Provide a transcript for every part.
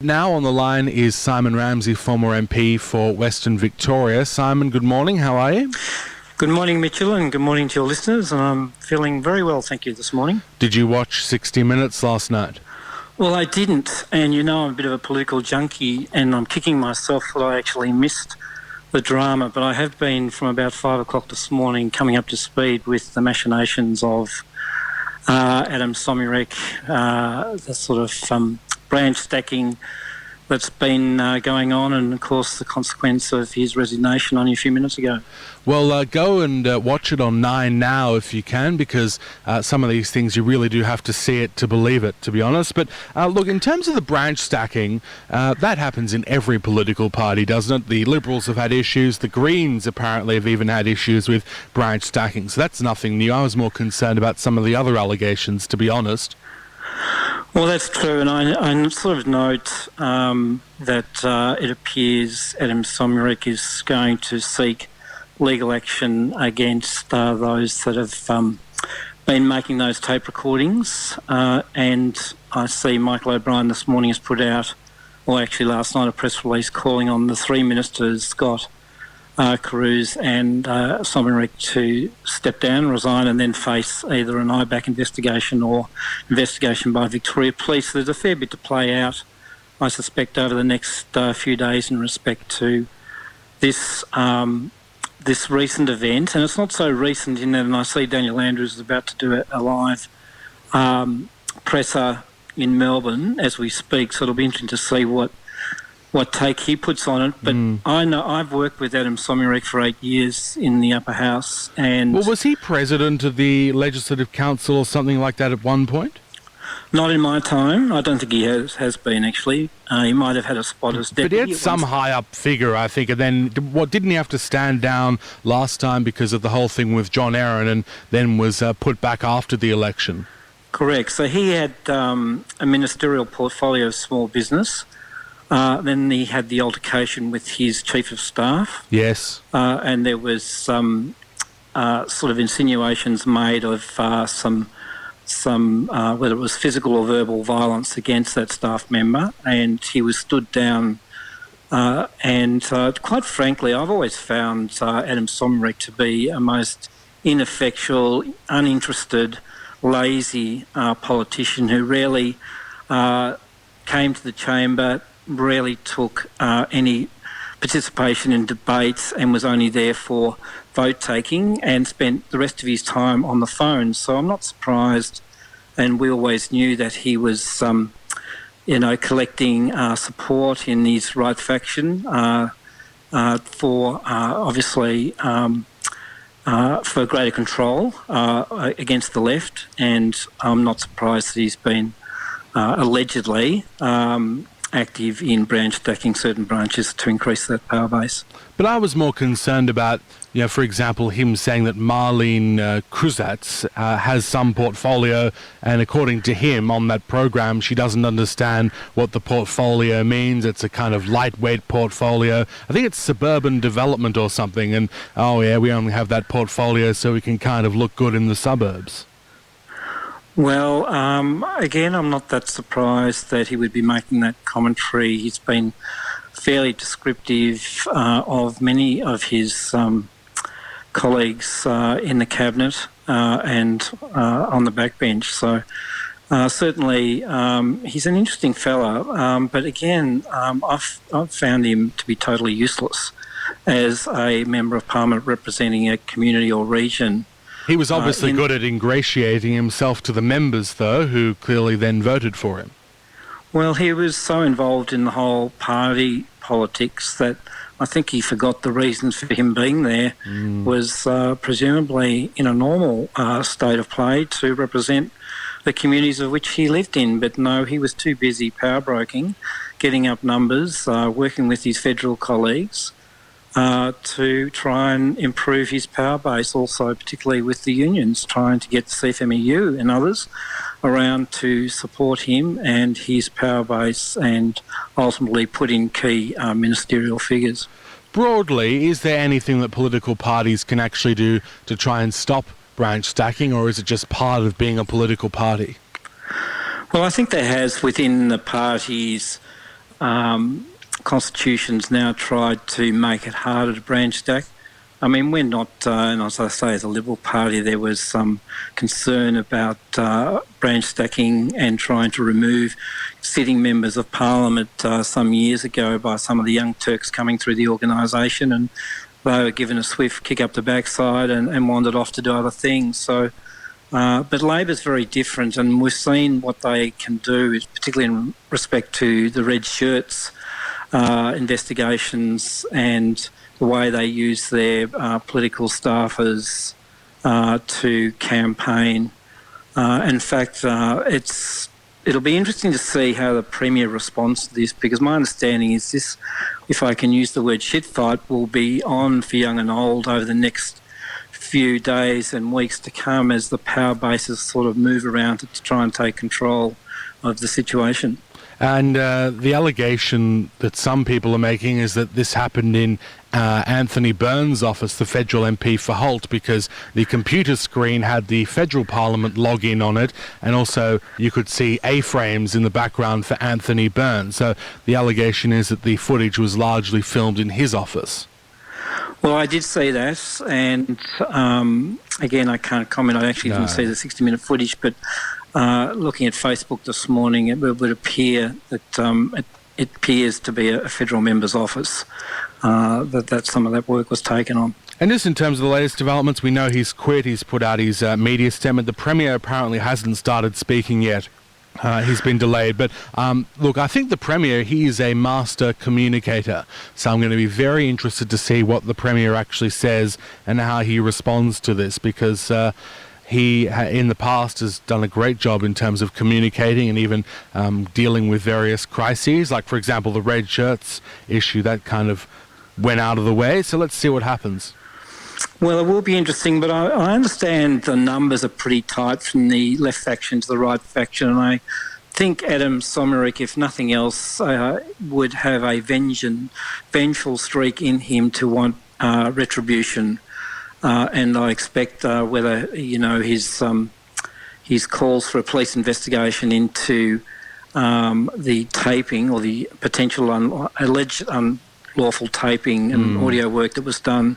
Now on the line is Simon Ramsay, former MP for Western Victoria. Simon, good morning. How are you? Good morning, Mitchell, and good morning to your listeners. And I'm feeling very well, thank you, this morning. Did you watch 60 Minutes last night? Well, I didn't, and you know I'm a bit of a political junkie, and I'm kicking myself that I actually missed the drama, but I have been from about 5 o'clock this morning coming up to speed with the machinations of Adem Somyurek, the sort of branch stacking that's been going on, and of course the consequence of his resignation only a few minutes ago. Well, go and watch it on 9 now if you can, because some of these things you really do have to see it to believe it, to be honest. But look, in terms of the branch stacking, that happens in every political party, doesn't it? The Liberals have had issues. The Greens apparently have even had issues with branch stacking. So that's nothing new. I was more concerned about some of the other allegations, to be honest. Well, that's true, and I sort of note that it appears Adem Somyurek is going to seek legal action against those that have been making those tape recordings. And I see Michael O'Brien this morning has put out, or actually last night, a press release calling on the three ministers, Scott, Carews and Somyurek, to step down, resign, and then face either an IBAC investigation or investigation by Victoria Police. There's a fair bit to play out, I suspect, over the next few days in respect to this this recent event. And it's not so recent in that, and I see Daniel Andrews is about to do a live presser in Melbourne as we speak, so it'll be interesting to see what take he puts on it. But I know I've worked with Adem Somyurek for 8 years in the upper house. And well, was he president of the Legislative Council or something like that at one point? Not in my time. I don't think he has been, actually. He might have had a spot as deputy. But he had some high-up figure, I think, and then didn't he have to stand down last time because of the whole thing with John Aaron, and then was put back after the election? Correct. So he had a ministerial portfolio of small business. Then he had the altercation with his chief of staff. Yes. And there was some sort of insinuations made of some whether it was physical or verbal violence against that staff member, and he was stood down. And quite frankly, I've always found Adem Somyurek to be a most ineffectual, uninterested, lazy politician who rarely came to the chamber, rarely took any participation in debates, and was only there for vote taking, and spent the rest of his time on the phone. So I'm not surprised, and we always knew that he was collecting support in his right faction for obviously for greater control against the left, and I'm not surprised that he's been allegedly active in branch stacking certain branches to increase that power base. But I was more concerned about, for example, him saying that Marlene Kruzatz has some portfolio, and according to him on that program, she doesn't understand what the portfolio means. It's a kind of lightweight portfolio. I think it's suburban development or something, and we only have that portfolio so we can kind of look good in the suburbs. Well, again, I'm not that surprised that he would be making that commentary. He's been fairly descriptive of many of his colleagues in the cabinet and on the backbench. So certainly he's an interesting fella. But again, I've found him to be totally useless as a member of Parliament representing a community or region. He was obviously good at ingratiating himself to the members, though, who clearly then voted for him. Well, he was so involved in the whole party politics that I think he forgot the reasons for him being there was presumably in a normal state of play to represent the communities of which he lived in. But no, he was too busy power broking, getting up numbers, working with his federal colleagues, to try and improve his power base, also particularly with the unions, trying to get the CFMEU and others around to support him and his power base, and ultimately put in key ministerial figures. Broadly, is there anything that political parties can actually do to try and stop branch stacking, or is it just part of being a political party? Well, I think there has, within the parties, constitutions now tried to make it harder to branch stack. I mean, we're not, and as I say, as a Liberal Party, there was some concern about branch stacking and trying to remove sitting members of Parliament some years ago by some of the young Turks coming through the organisation, and they were given a swift kick up the backside and wandered off to do other things. So, but Labor's very different, and we've seen what they can do, particularly in respect to the red shirts investigations and the way they use their political staffers to campaign. In fact, it'll be interesting to see how the Premier responds to this, because my understanding is this, if I can use the word shit fight, will be on for young and old over the next few days and weeks to come as the power bases sort of move around to try and take control of the situation. And the allegation that some people are making is that this happened in Anthony Burns' office, the federal MP for Holt, because the computer screen had the federal parliament login on it, and also you could see A-frames in the background for Anthony Burns. So the allegation is that the footage was largely filmed in his office. Well, I did see that, and again, I can't comment. I actually didn't see the 60-minute footage, but looking at Facebook this morning, it would appear that it appears to be a federal member's office, that some of that work was taken on. And just in terms of the latest developments, we know he's quit, he's put out his media statement. The Premier apparently hasn't started speaking yet. He's been delayed. But look, I think the Premier, he is a master communicator. So I'm going to be very interested to see what the Premier actually says and how he responds to this, because he, in the past, has done a great job in terms of communicating and even dealing with various crises. Like, for example, the red shirts issue, that kind of went out of the way. So let's see what happens. Well, it will be interesting, but I understand the numbers are pretty tight from the left faction to the right faction, and I think Adem Somyurek, if nothing else, would have a vengeful streak in him to want retribution, and I expect whether his calls for a police investigation into the taping or the potential alleged unlawful taping and audio work that was done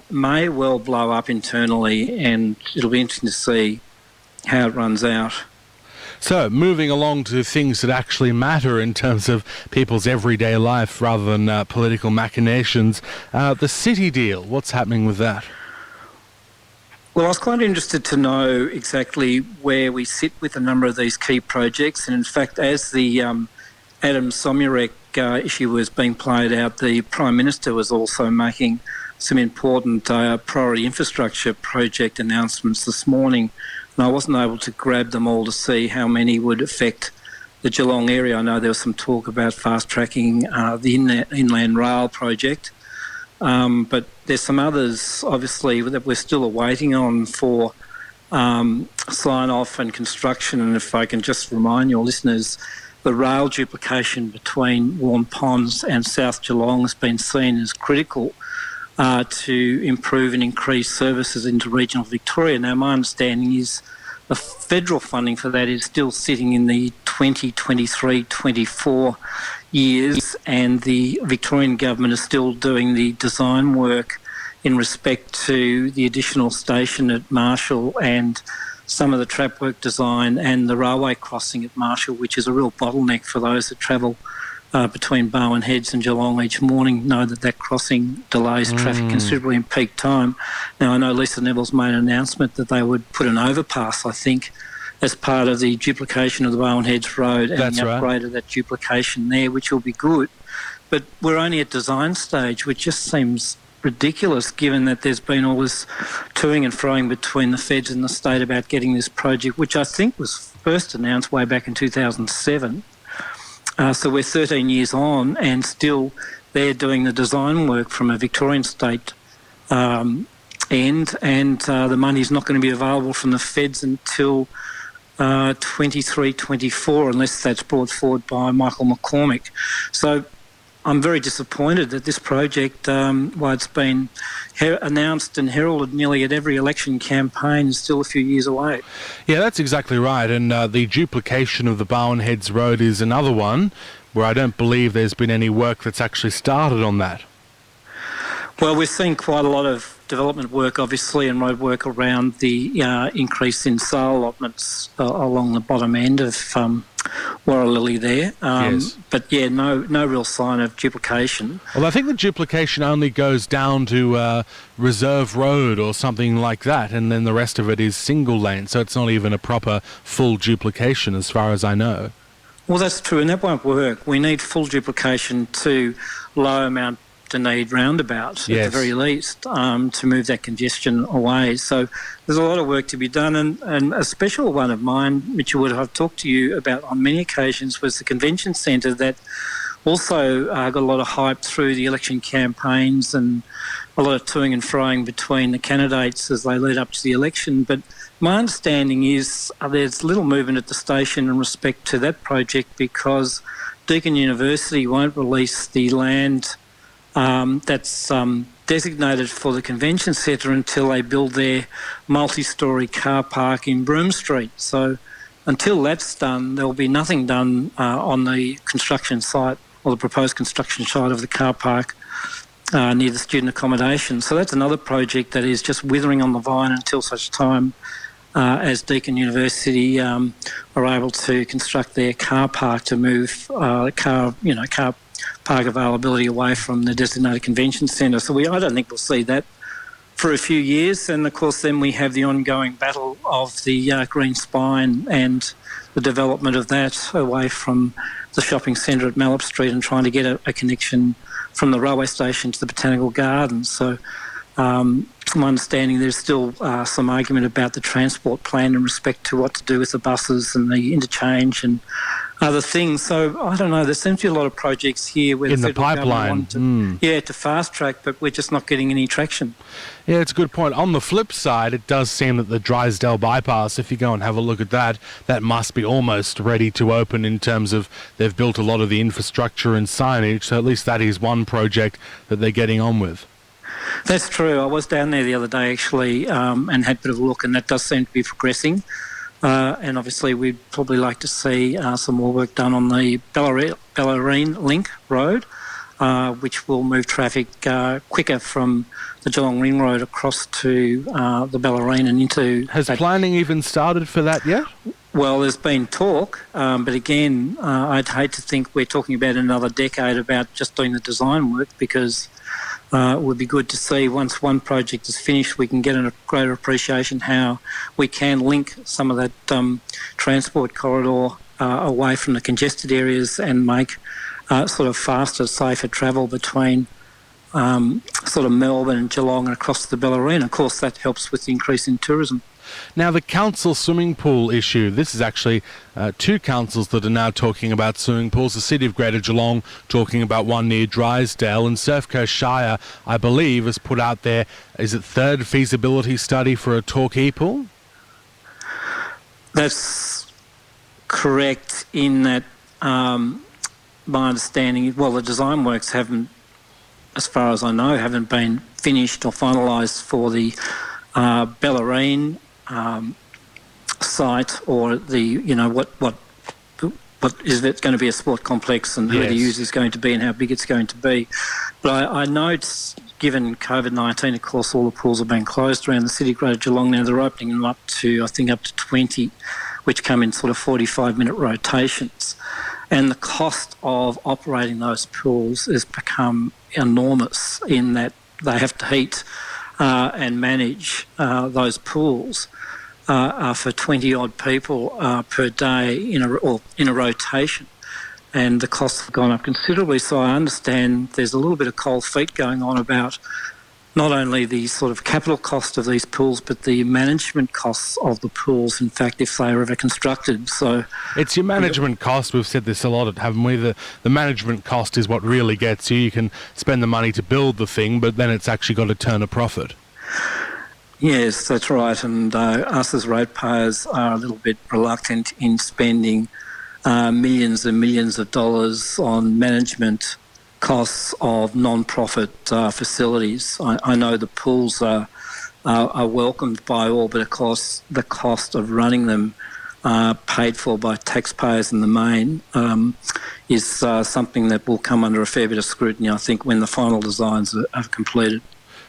may well blow up internally, and it'll be interesting to see how it runs out. So, moving along to things that actually matter in terms of people's everyday life rather than political machinations, the city deal, what's happening with that? Well, I was quite interested to know exactly where we sit with a number of these key projects, and in fact, as the Adem Somyurek issue was being played out, the Prime Minister was also making some important priority infrastructure project announcements this morning, and I wasn't able to grab them all to see how many would affect the Geelong area. I know there was some talk about fast-tracking the Inland Rail project, but there's some others, obviously, that we're still awaiting on for sign-off and construction. And if I can just remind your listeners, the rail duplication between Warm Ponds and South Geelong has been seen as critical to improve and increase services into regional Victoria. Now, my understanding is the federal funding for that is still sitting in the 2023-24 years, and the Victorian government is still doing the design work in respect to the additional station at Marshall and some of the trap work design and the railway crossing at Marshall, which is a real bottleneck for those that travel between Bowen Heads and Geelong each morning, know that crossing delays traffic considerably in peak time. Now, I know Lisa Neville's made an announcement that they would put an overpass, I think, as part of the duplication of the Bowen Heads Road and the upgrade of that duplication there, which will be good. But we're only at design stage, which just seems ridiculous given that there's been all this toing and froing between the feds and the state about getting this project, which I think was first announced way back in 2007. So we're 13 years on, and still they're doing the design work from a Victorian state end, and the money's not going to be available from the feds until 23-24, unless that's brought forward by Michael McCormick. So I'm very disappointed that this project, while it's been announced and heralded nearly at every election campaign, is still a few years away. Yeah, that's exactly right. And the duplication of the Bowen Heads Road is another one where I don't believe there's been any work that's actually started on that. Well, we're seeing quite a lot of development work, obviously, and road work around the increase in sale allotments along the bottom end of Warralilly there. Yes. But yeah, no real sign of duplication. Well, I think the duplication only goes down to Reserve Road or something like that, and then the rest of it is single lane, so it's not even a proper full duplication as far as I know. Well, that's true, and that won't work. We need full duplication to lower Mount Dunedin roundabout, Yes. at the very least, to move that congestion away. So there's a lot of work to be done, and a special one of mine, Mitchell Wood, I've talked to you about on many occasions, was the convention centre that also got a lot of hype through the election campaigns and a lot of toing and froing between the candidates as they lead up to the election. But my understanding is there's little movement at the station in respect to that project because Deakin University won't release the land that's designated for the convention centre until they build their multi-storey car park in Broome Street. So until that's done, there will be nothing done on the construction site or the proposed construction site of the car park near the student accommodation. So that's another project that is just withering on the vine until such time as Deakin University are able to construct their car park to move car park availability away from the designated convention centre. So I don't think we'll see that for a few years. And of course then we have the ongoing battle of the Green Spine and the development of that away from the shopping centre at Mallop Street and trying to get a connection from the railway station to the Botanical Gardens. So my understanding there's still some argument about the transport plan in respect to what to do with the buses and the interchange and other things. So I don't know, there seems to be a lot of projects here where in the the pipeline. to fast track, but we're just not getting any traction. Yeah, it's a good point. On the flip side, it does seem that the Drysdale bypass, if you go and have a look at that, that must be almost ready to open in terms of they've built a lot of the infrastructure and signage, so at least that is one project that they're getting on with. That's true. I was down there the other day actually and had a bit of a look, and that does seem to be progressing. And obviously we'd probably like to see some more work done on the Bellarine Link Road, which will move traffic quicker from the Geelong Ring Road across to the Bellarine and into... Has planning even started for that yet? Well, there's been talk, but again, I'd hate to think we're talking about another decade about just doing the design work, because it would be good to see once one project is finished, we can get a greater appreciation how we can link some of that transport corridor away from the congested areas and make sort of faster, safer travel between sort of Melbourne and Geelong and across the Bellarine. Of course, that helps with the increase in tourism. Now, the council swimming pool issue, this is actually two councils that are now talking about swimming pools. The City of Greater Geelong talking about one near Drysdale, and Surf Coast Shire, I believe, has put out their, is it third feasibility study for a Torquay pool? That's correct in that my understanding, well, the design works haven't, as far as I know, haven't been finished or finalised for the Bellarine site, or the what is it going to be a sport complex and who the use is going to be and how big it's going to be. But I note, given COVID-19, of course, all the pools have been closed around the City of Greater Geelong now. They're opening them up to 20, which come in sort of 45-minute rotations. And the cost of operating those pools has become enormous in that they have to heat and manage those pools for 20-odd people per day in a rotation. And the costs have gone up considerably. So I understand there's a little bit of cold feet going on about not only the sort of capital cost of these pools, but the management costs of the pools, in fact, if they are ever constructed. So it's your management cost. We've said this a lot, haven't we? The management cost is what really gets you. You can spend the money to build the thing, but then it's actually got to turn a profit. Yes, that's right. And us as ratepayers are a little bit reluctant in spending millions and millions of dollars on management costs of non-profit facilities. I know the pools are welcomed by all, but of course the cost of running them paid for by taxpayers in the main, is something that will come under a fair bit of scrutiny, I think, when the final designs are completed.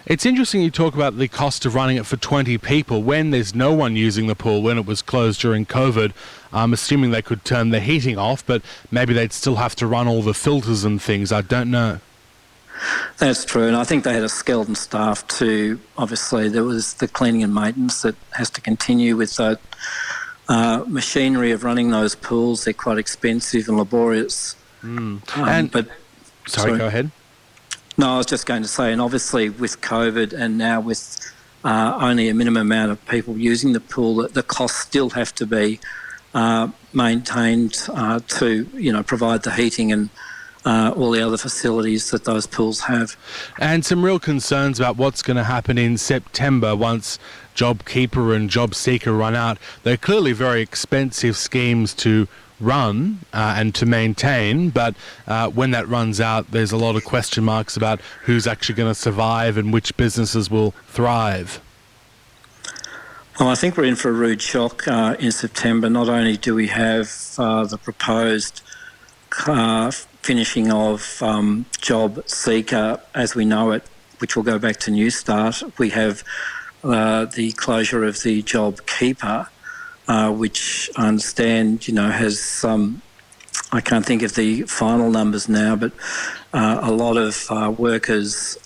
It's interesting you talk about the cost of running it for 20 people when there's no one using the pool, when it was closed during COVID. I'm assuming they could turn the heating off, but maybe they'd still have to run all the filters and things. I don't know. That's true, and I think they had a skeleton staff too. Obviously, there was the cleaning and maintenance that has to continue with that machinery of running those pools. They're quite expensive and laborious. Sorry, go ahead. No, I was just going to say, and obviously with COVID and now with only a minimum amount of people using the pool, the costs still have to be maintained to provide the heating and all the other facilities that those pools have. And some real concerns about what's going to happen in September once JobKeeper and JobSeeker run out. They're clearly very expensive schemes to run and to maintain, but when that runs out, there's a lot of question marks about who's actually going to survive and which businesses will thrive. Well, I think we're in for a rude shock in September. Not only do we have the proposed finishing of JobSeeker as we know it, which will go back to New Start, we have the closure of the JobKeeper, which I understand, has some, I can't think of the final numbers now, but a lot of workers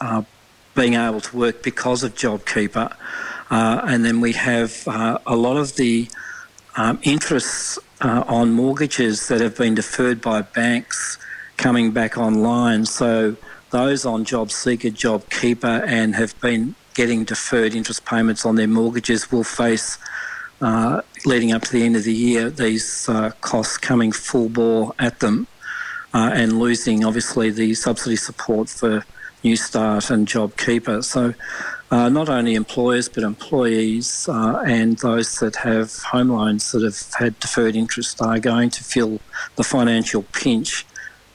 being able to work because of JobKeeper. And then we have a lot of the interests on mortgages that have been deferred by banks coming back online. So those on JobSeeker, JobKeeper and have been getting deferred interest payments on their mortgages will face, leading up to the end of the year, these costs coming full bore at them and losing, obviously, the subsidy support for New Start and JobKeeper. So not only employers but employees and those that have home loans that have had deferred interest are going to feel the financial pinch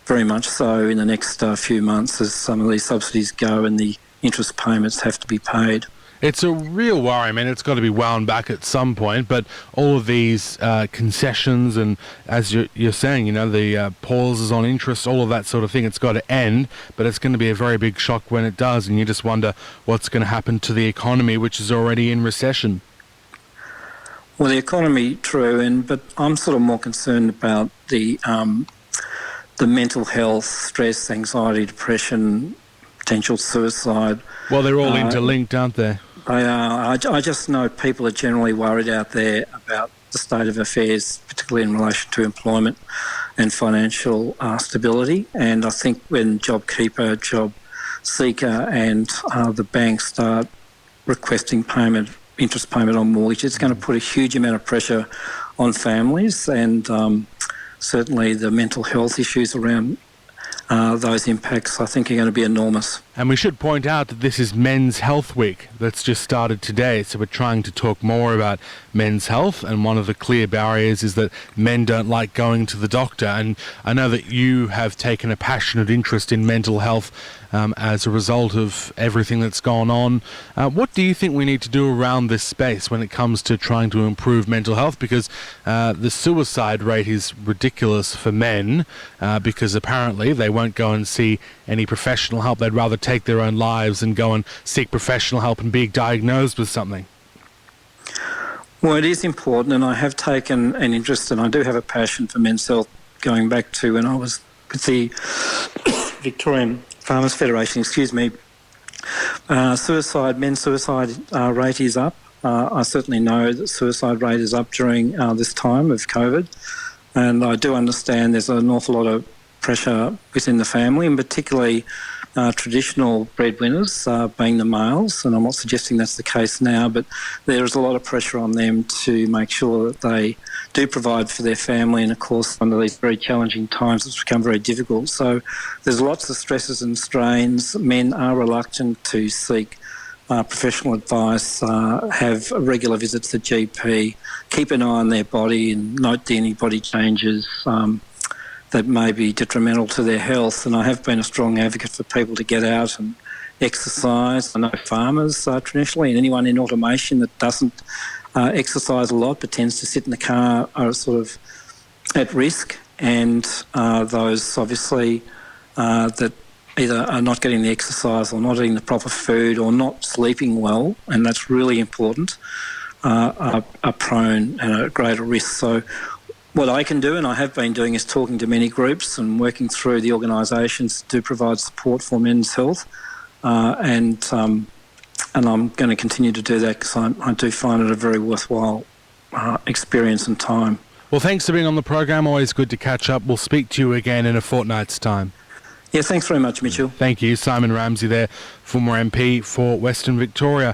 very much so in the next few months as some of these subsidies go and the interest payments have to be paid. It's a real worry. I mean, it's got to be wound back at some point, but all of these concessions and, as you're saying, the pauses on interest, all of that sort of thing, it's got to end, but it's going to be a very big shock when it does, and you just wonder what's going to happen to the economy, which is already in recession. Well, the economy, true, but I'm sort of more concerned about the mental health, stress, anxiety, depression, potential suicide. Well, they're all interlinked, aren't they? They are. I just know people are generally worried out there about the state of affairs, particularly in relation to employment and financial stability. And I think when JobKeeper, JobSeeker and the banks start requesting interest payment on mortgage, it's going to put a huge amount of pressure on families and certainly the mental health issues around those impacts, I think, are going to be enormous. And we should point out that this is Men's Health Week that's just started today, so we're trying to talk more about men's health, and one of the clear barriers is that men don't like going to the doctor. And I know that you have taken a passionate interest in mental health as a result of everything that's gone on. What do you think we need to do around this space when it comes to trying to improve mental health? Because the suicide rate is ridiculous for men because apparently they won't go and see any professional help. They'd rather take their own lives and go and seek professional help and be diagnosed with something. Well, it is important, and I have taken an interest, and I do have a passion for men's health going back to when I was with the Victorian Farmers Federation, men's suicide rate is up. I certainly know that suicide rate is up during this time of COVID, and I do understand there's an awful lot of pressure within the family, and particularly traditional breadwinners being the males, and I'm not suggesting that's the case now, but there is a lot of pressure on them to make sure that they do provide for their family, and of course under these very challenging times it's become very difficult. So there's lots of stresses and strains. Men are reluctant to seek professional advice, have regular visits to GP, keep an eye on their body and note any body changes, that may be detrimental to their health. And I have been a strong advocate for people to get out and exercise. I know farmers traditionally, and anyone in automation that doesn't exercise a lot but tends to sit in the car are sort of at risk. And those obviously that either are not getting the exercise or not eating the proper food or not sleeping well, and that's really important, are prone and at greater risk. So what I can do, and I have been doing, is talking to many groups and working through the organisations to provide support for men's health. And I'm going to continue to do that because I do find it a very worthwhile experience and time. Well, thanks for being on the program. Always good to catch up. We'll speak to you again in a fortnight's time. Yeah, thanks very much, Mitchell. Thank you. Simon Ramsay there, former MP for Western Victoria.